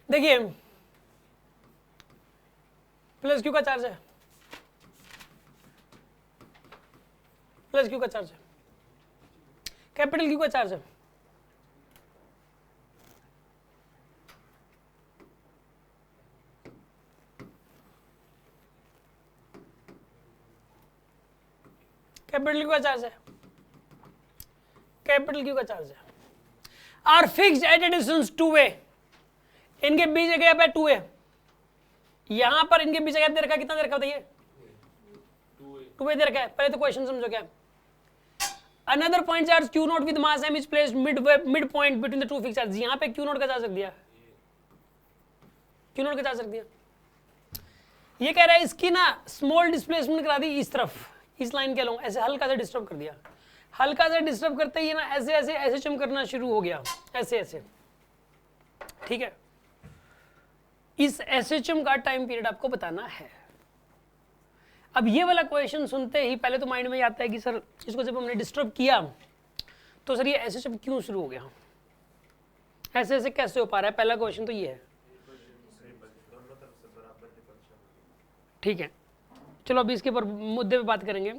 देखिए plus Q का charge है, प्लस क्यू का चार्ज है, कैपिटल क्यू का चार्ज है, कैपिटल क्यू का चार्ज है, कैपिटल क्यू का चार्ज है, are fixed at a distance 2a, इनके बीच का गैप है 2a, यहां पर इनके बीच का गैप दे रखा है, कितना दे रखा बताइए 2a दे रखा है। पहले तो क्वेश्चन समझो क्या, another point charge q not with mass m is placed mid point between the two fixed charge, यहां पे q नॉट का चार्ज रख दिया, q नॉट का चार्ज रख दिया। ये कह रहा है इसकी ना स्मॉल डिस्प्लेसमेंट करा दी इस तरफ, इस लाइन के अलॉन्ग, ऐसे हल्का सा डिस्टर्ब कर दिया, हल्का सा डिस्टर्ब करते ही ना ऐसे ऐसे ऐसे चम करना शुरू हो गया, ऐसे ऐसे, ठीक है। इस एसएचएम का टाइम पीरियड आपको बताना है। अब ये वाला क्वेश्चन सुनते ही पहले तो माइंड में आता है कि सर इसको जब हमने डिस्टर्ब किया तो सर ये एसएचएम क्यों शुरू हो गया, ऐसे ऐसे कैसे हो पा रहा है, पहला क्वेश्चन तो ये है, ठीक है। चलो अभी इसके ऊपर मुद्दे पे बात करेंगे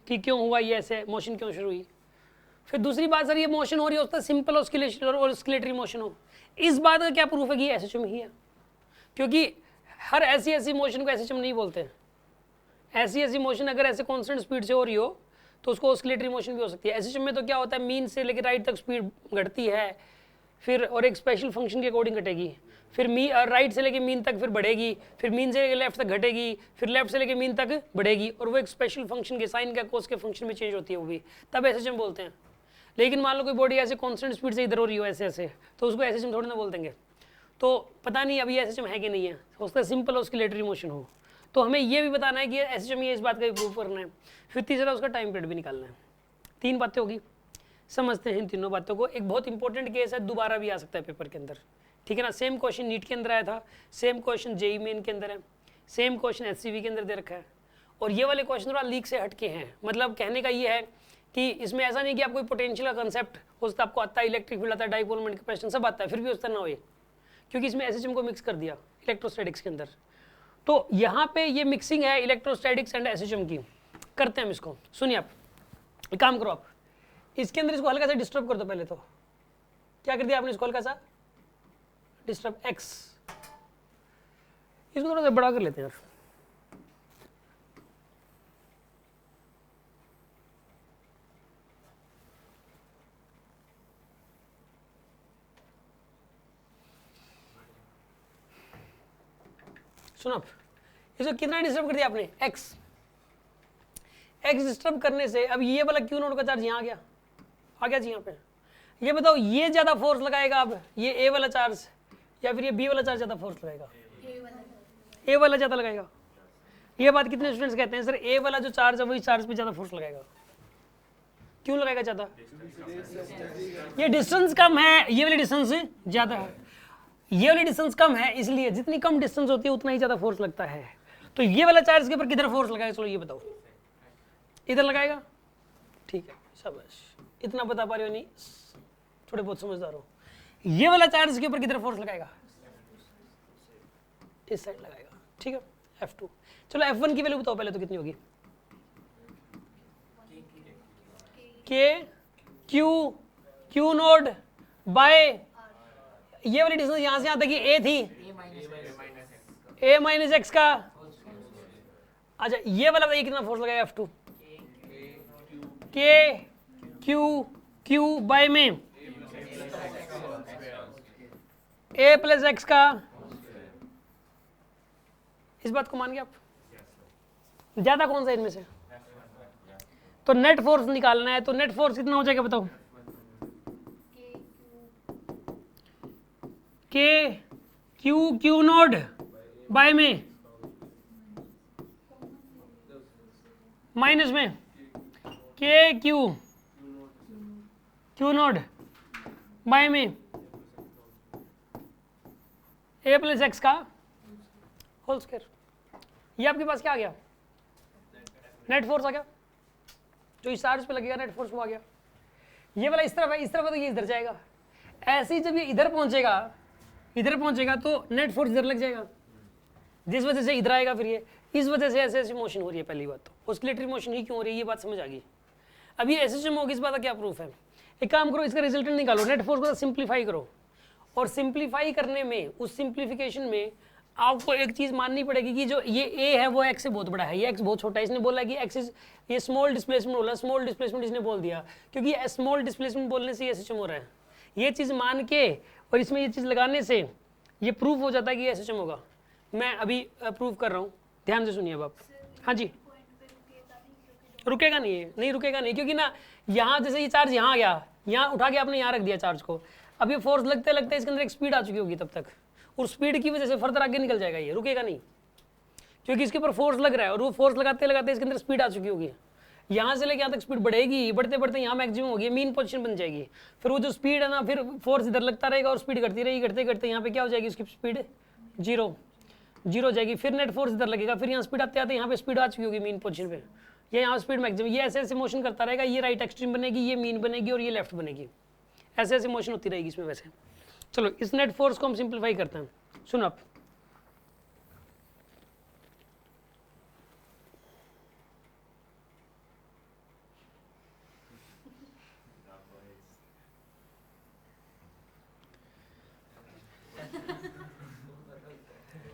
कि क्यों हुआ ये, ऐसे मोशन क्यों शुरू हुई। फिर दूसरी बात सर ये मोशन हो रही है उसका सिंपल ऑस्किलेशन और ऑस्किलेटरी मोशन हो, इस बात का क्या प्रूफ है कि ये एसएचएम ही है, क्योंकि हर ऐसी ऐसी मोशन को एसएचएम नहीं बोलते। ऐसी ऐसी मोशन अगर ऐसे कांस्टेंट स्पीड से हो रही हो तो उसको ऑस्किलेटरी मोशन भी हो सकती है। एसएचएम में तो क्या होता है, मीन से लेकर राइट तक स्पीड घटती है, फिर और एक स्पेशल फंक्शन के अकॉर्डिंग घटेगी, फिर राइट से लेके मीन तक फिर बढ़ेगी, फिर मीन से लेके लेफ्ट तक घटेगी, फिर लेफ्ट से लेके मीन तक बढ़ेगी, और वो एक स्पेशल फंक्शन के साइन का कोस के फंक्शन में चेंज होती है, वो भी तब एसएचएम बोलते हैं। लेकिन मान लो कोई बॉडी ऐसे कांस्टेंट स्पीड से इधर हो रही हो ऐसे ऐसे, तो उसको एसएचएम थोड़ी ना बोल देंगे। तो पता नहीं अभी एसएचएम है कि नहीं है, उसका सिंपल ऑस्किलेटरी मोशन हो। तो हमें ये भी बताना है कि एसएचएम ये, इस बात का भी प्रूव करना है। फिर तीसरा उसका टाइम पीरियड भी निकालना है। 3 बातें होगी, समझते हैं इन तीनों बातों को। एक बहुत इंपॉर्टेंट केस है, दोबारा भी आ सकता है पेपर के अंदर, ठीक है ना। सेम क्वेश्चन नीट के अंदर आया था, सेम क्वेश्चन जेईई मेन के अंदर है, सेम क्वेश्चन एचसीवी के अंदर दे रखा है, और ये वाले क्वेश्चन थोड़ा लीक से हटके हैं। मतलब कहने का ये है कि इसमें ऐसा नहीं कि आप कोई पोटेंशियल का कंसेप्ट उसका आपको आता है, इलेक्ट्रिक फील्ड आता है, डाइपोल मोमेंट कैपेसिटेंस सब आता है, फिर भी उस तरह ना हो, क्योंकि इसमें एसएचएम को मिक्स कर दिया इलेक्ट्रोस्टैटिक्स के अंदर। तो यहाँ पे ये मिक्सिंग है इलेक्ट्रोस्टैटिक्स एंड एसएचएम की, करते हैं हम इसको। सुनिए आप, एक काम करो, आप इसके अंदर इसको हल्का सा डिस्टर्ब कर दो। पहले तो क्या कर दिया आपने, इसको हल्का सा डिस्टर्ब एक्स, इसको थोड़ा सा बड़ा कर लेते हैं यार। सुनो आप, इसको कितना डिस्टर्ब कर दिया आपने, एक्स। एक्स डिस्टर्ब करने से अब ये वाला क्यू नोट का चार्ज यहाँ आ गया जी यहाँ पे। ये बताओ ये ज्यादा फोर्स लगाएगा अब ये ए वाला चार्ज, या फिर ये बी वाला चार्ज ज्यादा फोर्स लगाएगा? ए वाला ज्यादा लगाएगा। ये बात कितने स्टूडेंट्स कहते हैं सर ए वाला जो चार्ज है वही चार्ज पे ज्यादा फोर्स लगाएगा। क्यों लगाएगा ज्यादा? ये डिस्टेंस कम है, ये वाली डिस्टेंस ज्यादा है, ये वाली डिस्टेंस कम है, इसलिए जितनी कम डिस्टेंस होती है उतना ही ज्यादा फोर्स लगता है। तो ये वाला चार्ज के ऊपर किधर फोर्स लगाएगा, चलो ये बताओ। इधर लगाएगा, ठीक है, शाबाश। इतना बता पा रहे हो नहीं, थोड़े बहुत समझदार हो। ये वाला चार्ज के ऊपर किधर फोर्स लगाएगा, इस साइड लगाएगा, ठीक है, F2। चलो F1 की वैल्यू बताओ पहले तो कितनी होगी, Q नोड बाय ये वाली डिस्टेंस यहां से यहां तक की A थी, A माइनस एक्स का। अच्छा ये वाला बताइए कितना फोर्स लगाएगा F2, Q बाय में A प्लस एक्स का। इस बात को मान गए आप? ज्यादा कौन सा इनमें से? तो नेट फोर्स निकालना है, तो नेट फोर्स कितना हो जाएगा बताओ? क्यू नोड बाय में माइनस में क्यू नोड बाय में ए प्लस एक्स का होल स्क्वायर। ये आपके पास क्या आ गया? नेट फोर्स आ गया, जो इस चार्ज पे लगेगा नेट फोर्स वो आ गया। ये वाला इस तरफ है, इस तरफ है तो ये इधर जाएगा। ऐसे ही जब ये इधर पहुंचेगा इधर पहुंचेगा तो नेट फोर्स इधर लग जाएगा, जिस वजह से इधर आएगा। फिर ये इस वजह से ऐसे ऐसी मोशन हो रही है। पहली बात तो ऑस्किलेटरी मोशन ही क्यों हो रही है, ये बात समझ आ गई। अब ये एसएचएम होगी, इस बात का क्या प्रूफ है? एक काम करो, इसका रिजल्टेंट निकालो, नेट फोर्स को सिंप्लीफाई करो, और सिंप्लीफाई करने में, उस सिंप्लीफिकेशन में आपको एक चीज माननी पड़ेगी कि जो ये ए है वो एक्स से बहुत बड़ा है, ये एक्स बहुत छोटा है। इसने बोला कि एक्स इज, ये स्मॉल डिस्प्लेसमेंट बोला, स्मॉल डिस्प्लेसमेंट इसने बोल दिया, क्योंकि स्मॉल डिस्प्लेसमेंट बोलने से ये एसएचएम हो रहा है। ये चीज मान के और इसमें ये चीज लगाने से ये प्रूफ हो जाता है कि ये एसएचएम होगा। मैं अभी प्रूव कर रहा हूँ, ध्यान से सुनिए अब आप। हाँ जी, रुकेगा नहीं, है नहीं रुकेगा नहीं, क्योंकि ना यहाँ जैसे ये चार्ज यहाँ गया, यहाँ उठा के आपने यहाँ रख दिया चार्ज को, अब ये फोर्स लगते लगते इसके अंदर एक स्पीड आ चुकी होगी तब तक, और स्पीड की वजह से फर्दर आगे निकल जाएगा, ये रुकेगा नहीं, क्योंकि इसके ऊपर फोर्स लग रहा है, और वो फोर्स लगाते लगाते इसके अंदर स्पीड आ चुकी होगी। यहाँ से लेके यहाँ तक स्पीड बढ़ेगी, बढ़ते बढ़ते यहाँ मैक्सिमम होगी, मीन पोजीशन बन जाएगी। फिर वो जो स्पीड है ना, फिर फोर्स इधर लगता रहेगा और स्पीड घटती रहेगी, घटते घटते यहाँ पे क्या हो जाएगी, उसकी स्पीड जीरो हो जाएगी। फिर नेट फोर्स इधर लगेगा, फिर यहाँ स्पीड आते आते यहाँ पे स्पीड आ चुकी होगी मीन पोजीशन पे, ये यहाँ स्पीड मैक्सिमम। ये ऐसे ऐसे मोशन करता रहेगा, ये राइट एक्सट्रीम बनेगी, ये मीन बनेगी और ये लेफ्ट बनेगी, ऐसे ऐसे मोशन होती रहेगी इसमें। वैसे चलो इस नेट फोर्स को हम सिंप्लीफाई करते हैं, सुनो आप।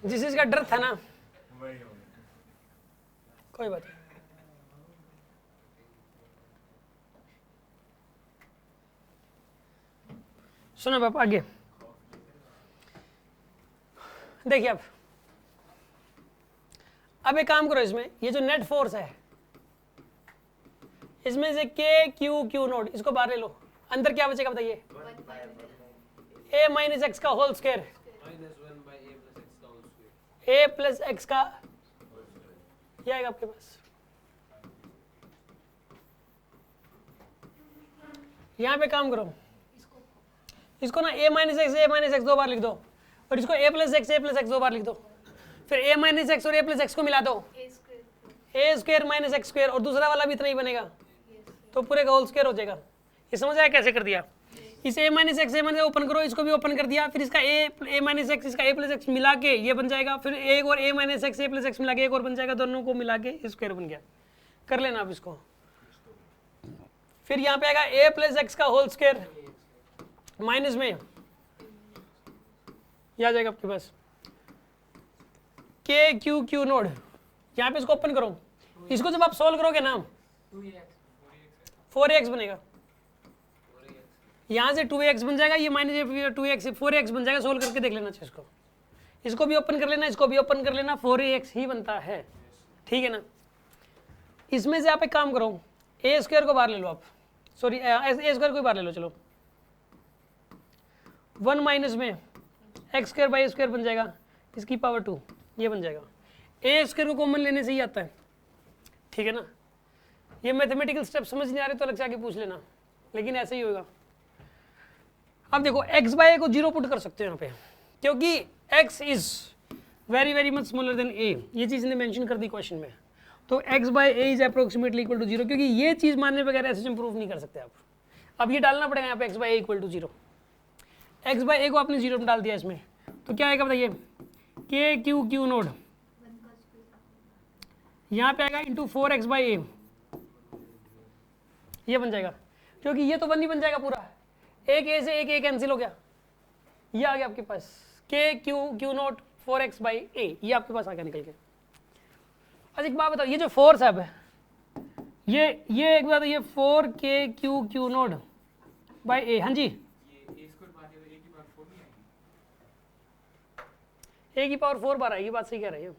जिस चीज का डर था ना, कोई बात नहीं, सुनो बाप आगे देखिए। अब एक काम करो, इसमें ये जो नेट फोर्स है, इसमें से के क्यू क्यू नोट, इसको बाहर ले लो, अंदर क्या बचेगा बताइए, a माइनस एक्स का whole square, a plus x का, ये आएगा आपके पास। यहां पे काम करो, इसको ना a माइनस एक्स दो बार लिख दो, और इसको a प्लस एक्स दो बार लिख दो, फिर a माइनस एक्स और a प्लस एक्स को मिला दो, a square minus x square, और दूसरा वाला भी इतना ही बनेगा, तो पूरे का होल स्क्वायर हो जाएगा। ये समझ आया कैसे कर दिया? इस a माइनस एक्स ओपन करो, इसको भी ओपन कर दिया, फिर इसका a माइनस एक्स, इसका a प्लस एक्स मिला के ये बन जाएगा, फिर एक और a minus x a plus x मिला के एक और बन जाएगा, दोनों को मिला के स्क्वायर बन गया। कर लेना आप इसको। फिर यहाँ पे आएगा a प्लस एक्स का होल स्क्वायर माइनस में, ये आ जाएगा आपके पास के क्यू क्यू नोड। यहाँ पे इसको ओपन करो, इसको जब आप सोल्व करोगे ना 4x बनेगा, यहाँ से 2x बन जाएगा, ये माइनस 2x 4x बन जाएगा। सोल्व करके देख लेना चाहिए इसको, इसको भी ओपन कर लेना, इसको भी ओपन कर लेना, 4x ही बनता है, ठीक है ना। इसमें से आप एक काम करो, a स्क्वायर को बाहर ले लो आप, सॉरी a स्क्वायर को बाहर ले लो, चलो 1 माइनस में एक्स स्क्वायर बाई स्क्वायर बन जाएगा, इसकी पावर 2 ये बन जाएगा। ए स्क्वायर को कॉमन लेने से ही आता है, ठीक है ना। ये मैथमेटिकल स्टेप समझ नहीं आ रहे तो अलग से आके पूछ लेना, लेकिन ऐसे ही होगा। अब देखो x बाय ए को 0 पुट कर सकते हो यहाँ पे, क्योंकि x is very very much smaller than a, ये चीज़ ने मेंशन कर दी क्वेश्चन में, तो x by a is approximately equal to 0, क्योंकि ये चीज़ मानने बगैर ऐसे प्रूफ नहीं कर सकते आप। अब ये डालना पड़ेगा यहाँ पे x by A equal to 0, x by A को आपने 0 में डाल दिया इसमें, तो क्या आएगा बताइए, के क्यू क्यू नोड यहाँ पे आएगा इंटू 4x बाई ए, ये बन जाएगा, क्योंकि ये तो 1 ही बन जाएगा पूरा, एक ए से एक ए कैंसिल हो गया, ये आ गया आपके पास के क्यू क्यू नोट 4x बाई ए, ये आपके पास आ गया निकल के। अच्छा एक बात बताओ, ये जो फोर्स है अब ये एक बात, ये 4 के क्यू क्यू नोट बाई ए, हाँ जी ए की पावर 4 बार आएगी, बात सही कह रही है।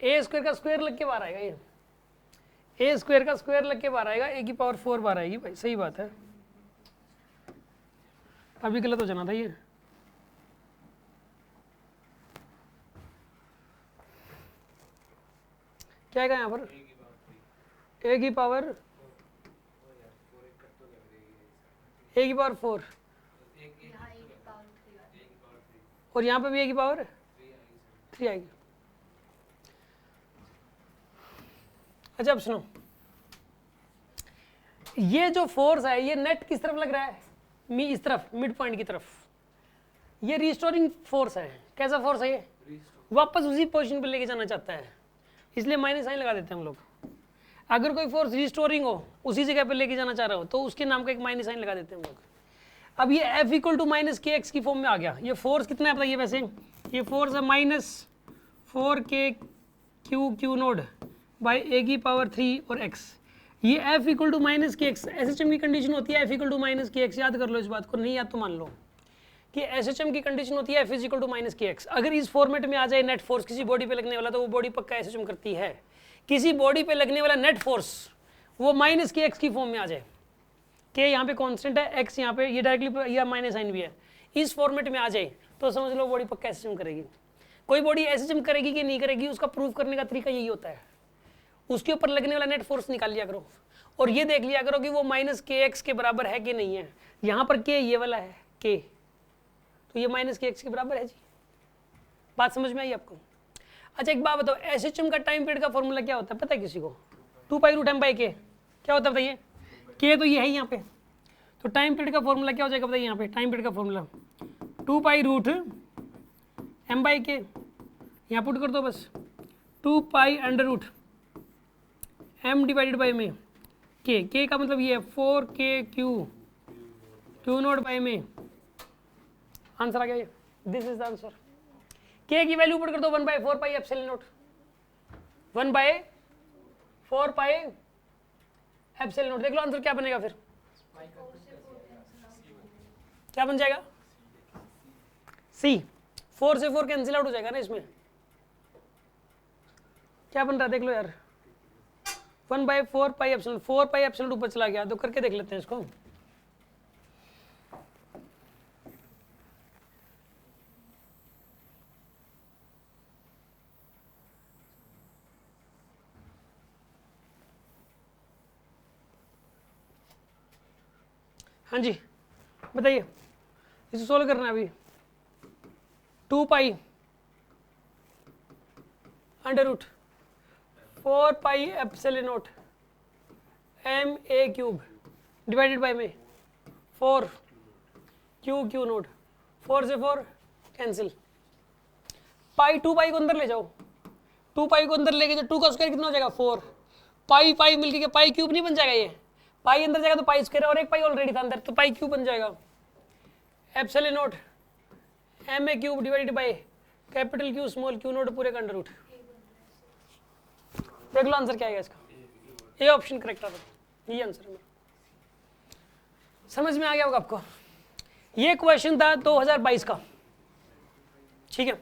ए स्क्वायर का स्क्वायर लग के बाहर आएगा, ये ए स्क्वायर का स्क्वायर लग के बाहर आएगा, ए की पावर 4 बार आएगी भाई, सही बात है। अभी गलत हो जाना था ये, क्या आएगा यहाँ पर, ए की पावर 4 और यहाँ पे भी ए की पावर 3 आएगी। अच्छा अब सुनो, ये जो फोर्स है ये नेट किस तरफ लग रहा है, इस तरफ मिड पॉइंट की तरफ, ये रिस्टोरिंग फोर्स है। कैसा फोर्स है ये? वापस उसी पोजीशन पे लेके जाना चाहता है, इसलिए माइनस साइन लगा देते हैं हम लोग। अगर कोई फोर्स रिस्टोरिंग हो, उसी जगह पे लेके जाना चाह रहा हो, तो उसके नाम का एक माइनस साइन लगा देते हैं हम लोग। अब ये F equal to minus k x की फॉर्म में आ गया। ये फोर्स कितना है बताइए? वैसे ये फोर्स है -4k⁻Q नोड बाई a की पावर 3 और x। ये F equal to minus k x SHM की कंडीशन होती है। F equal to minus k x, याद कर लो इस बात को, नहीं याद तो मान लो कि SHM की कंडीशन होती है F is equal to minus k x. अगर इस फॉर्मेट में आ जाए नेट फोर्स किसी बॉडी पे लगने वाला, तो वो बॉडी पक्का SHM करती है। किसी बॉडी पे लगने वाला नेट फोर्स वो माइनस के एक्स की फॉर्म में आ जाए, के यहाँ पे कांस्टेंट है, x यहाँ पे ये डायरेक्टली या माइनस साइन भी है, इस फॉर्मेट में आ जाए तो समझ लो बॉडी पक्का SHM करेगी। कोई बॉडी SHM करेगी कि नहीं करेगी, उसका प्रूफ करने का तरीका यही होता है, उसके ऊपर लगने वाला नेट फोर्स निकाल लिया करो और ये देख लिया करो कि वो माइनस के एक्स के बराबर है कि नहीं है। यहाँ पर के ये वाला है के, तो ये माइनस के एक्स के बराबर है जी। बात समझ में आई आपको? अच्छा एक बात बताओ, SHM का टाइम पीरियड का फॉर्मूला क्या होता है पता है किसी को? 2π√m/k। क्या होता है बताइए? के तो ये है यहाँ पे, तो टाइम पीरियड का फॉर्मूला क्या हो जाएगा बताइए? यहाँ पे टाइम पीरियड का फॉर्मूला 2π√m/k, यहाँ पुट कर दो बस, 2π√m डिवाइडेड बाई में के का मतलब ये है 4k⁻Q0/में। आंसर आ गया ये, दिस इज द आंसर। के की वैल्यू पुट कर दो 1/4πε0, 1/4πε0। देख लो आंसर क्या बनेगा फिर, क्या बन जाएगा? सी। 4 से 4 कैंसिल आउट हो जाएगा ना इसमें, क्या बन रहा है देख लो यार, 1/4πε0। 4πε ऊपर चला गया, तो करके देख लेते हैं इसको। हाँ जी बताइए, इसे सोल्व करना है अभी। 2π√4πε0 ma³ डिवाइडेड बाई में 4q0। 4 से 4 कैंसिल, पाई 2π को अंदर ले जाओ, 2π को अंदर लेके जाओ, 2 का स्क्वायर कितना हो जाएगा 4, पाई पाई मिलके पाई क्यूब नहीं बन जाएगा? ये पाई अंदर जाएगा तो पाई स्क्वायर, और एक पाई ऑलरेडी था अंदर, तो पाई क्यूब बन जाएगा। ε0 ma³ divided by capital Q small Q0 पूरे का अंडर रूट। देख लो आंसर क्या आएगा इसका, ये ऑप्शन करेक्ट आता है, ये आंसर है मेरा। समझ में आ गया होगा आपको? ये क्वेश्चन था 2022 का, ठीक है।